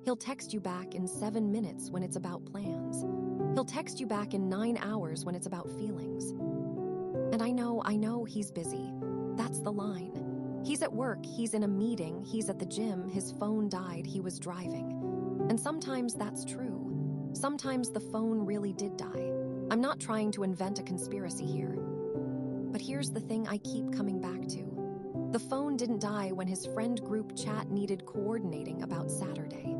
He'll text you back in 7 minutes when it's about plans. He'll text you back in 9 hours when it's about feelings. And I know he's busy. That's the line. He's at work, he's in a meeting, he's at the gym, his phone died, he was driving. And sometimes that's true. Sometimes the phone really did die. I'm not trying to invent a conspiracy here. But here's the thing I keep coming back to. The phone didn't die when his friend group chat needed coordinating about Saturday.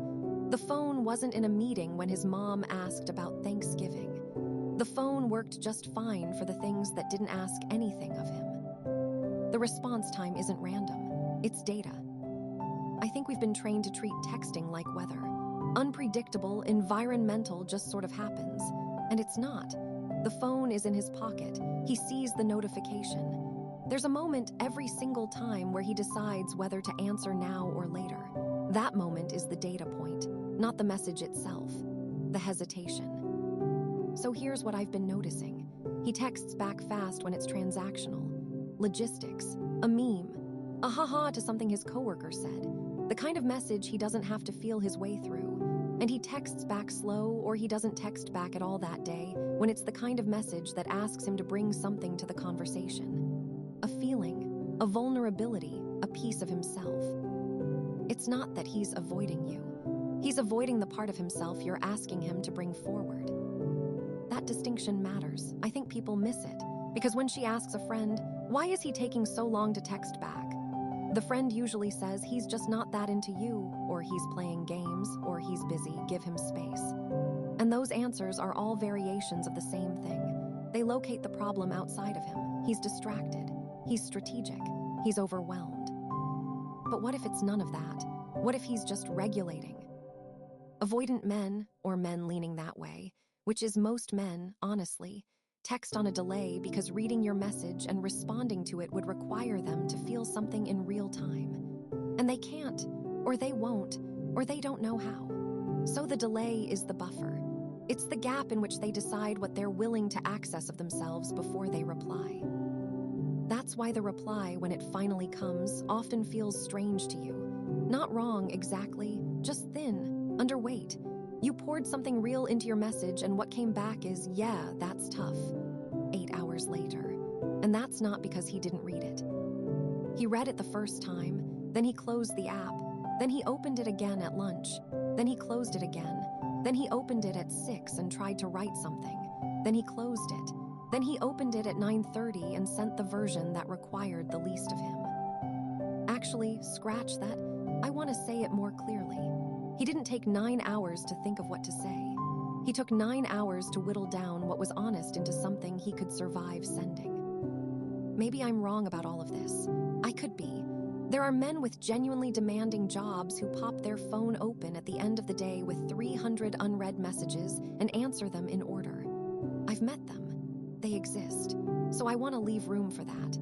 The phone wasn't in a meeting when his mom asked about Thanksgiving. The phone worked just fine for the things that didn't ask anything of him. The response time isn't random, it's data. I think we've been trained to treat texting like weather. Unpredictable, environmental, just sort of happens. And it's not. The phone is in his pocket. He sees the notification. There's a moment every single time where he decides whether to answer now or later. That moment is the data point, not the message itself, the hesitation. So here's what I've been noticing. He texts back fast when it's transactional. Logistics, a meme, a haha to something his coworker said. The kind of message he doesn't have to feel his way through. And he texts back slow, or he doesn't text back at all that day when it's the kind of message that asks him to bring something to the conversation. A feeling, a vulnerability, a piece of himself. It's not that he's avoiding you. He's avoiding the part of himself you're asking him to bring forward. That distinction matters. I think people miss it. Because when she asks a friend, "Why is he taking so long to text back?" the friend usually says he's just not that into you, or he's playing games, or he's busy, give him space. And those answers are all variations of the same thing. They locate the problem outside of him. He's distracted. He's strategic. He's overwhelmed. But what if it's none of that? What if he's just regulating? Avoidant men, or men leaning that way, which is most men, honestly, text on a delay because reading your message and responding to it would require them to feel something in real time. And they can't, or they won't, or they don't know how. So the delay is the buffer. It's the gap in which they decide what they're willing to access of themselves before they reply. That's why the reply, when it finally comes, often feels strange to you. Not wrong, exactly, just thin, underweight. You poured something real into your message, and what came back is, "Yeah, that's tough," 8 hours later. And that's not because he didn't read it. He read it the first time, then he closed the app, then he opened it again at lunch, then he closed it again, then he opened it at 6 and tried to write something, then he closed it, then he opened it at 9:30 and sent the version that required the least of him. Actually, scratch that. I want to say it more clearly. He didn't take 9 hours to think of what to say. He took 9 hours to whittle down what was honest into something he could survive sending. Maybe I'm wrong about all of this. I could be. There are men with genuinely demanding jobs who pop their phone open at the end of the day with 300 unread messages and answer them in order. I've met them. They exist. So I want to leave room for that.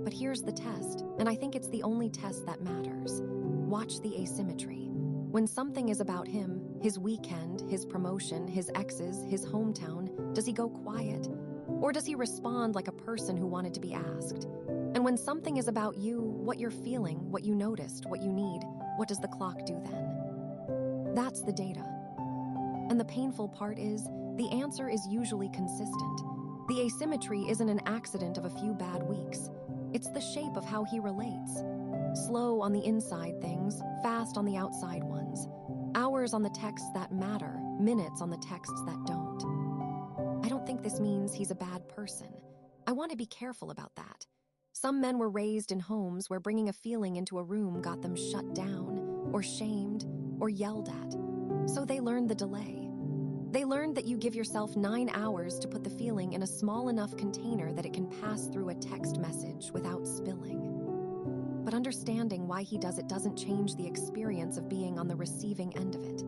But here's the test, and I think it's the only test that matters. Watch the asymmetry. When something is about him, his weekend, his promotion, his exes, his hometown, does he go quiet? Or does he respond like a person who wanted to be asked? And when something is about you, what you're feeling, what you noticed, what you need, what does the clock do then? That's the data. And the painful part is, the answer is usually consistent. The asymmetry isn't an accident of a few bad weeks. It's the shape of how he relates. Slow on the inside things, fast on the outside ones. Hours on the texts that matter, minutes on the texts that don't. I don't think this means he's a bad person. I want to be careful about that. Some men were raised in homes where bringing a feeling into a room got them shut down, or shamed, or yelled at. So they learned the delay. They learned that you give yourself 9 hours to put the feeling in a small enough container that it can pass through a text message without spilling. But understanding why he does it doesn't change the experience of being on the receiving end of it.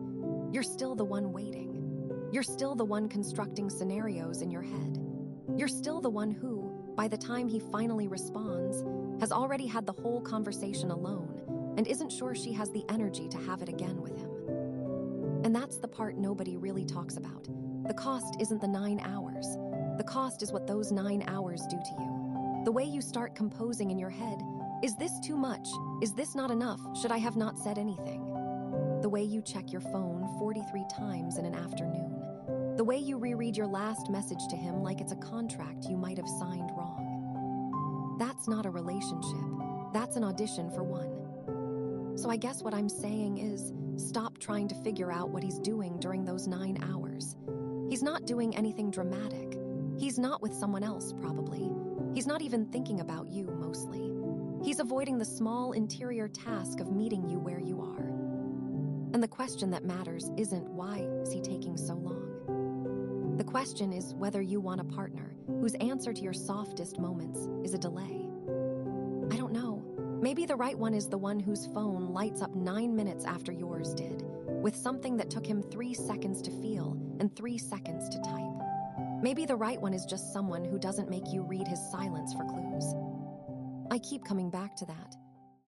You're still the one waiting. You're still the one constructing scenarios in your head. You're still the one who, by the time he finally responds, has already had the whole conversation alone and isn't sure she has the energy to have it again with him. And that's the part nobody really talks about. The cost isn't the 9 hours. The cost is what those 9 hours do to you. The way you start composing in your head, is this too much? Is this not enough? Should I have not said anything? The way you check your phone 43 times in an afternoon. The way you reread your last message to him like it's a contract you might have signed wrong. That's not a relationship. That's an audition for one. So I guess what I'm saying is, stop trying to figure out what he's doing during those 9 hours. He's not doing anything dramatic. He's not with someone else, probably. He's not even thinking about you, mostly. He's avoiding the small interior task of meeting you where you are. And the question that matters isn't why is he taking so long. The question is whether you want a partner whose answer to your softest moments is a delay. I don't know. Maybe the right one is the one whose phone lights up 9 minutes after yours did, with something that took him 3 seconds to feel and 3 seconds to type. Maybe the right one is just someone who doesn't make you read his silence for clues. I keep coming back to that.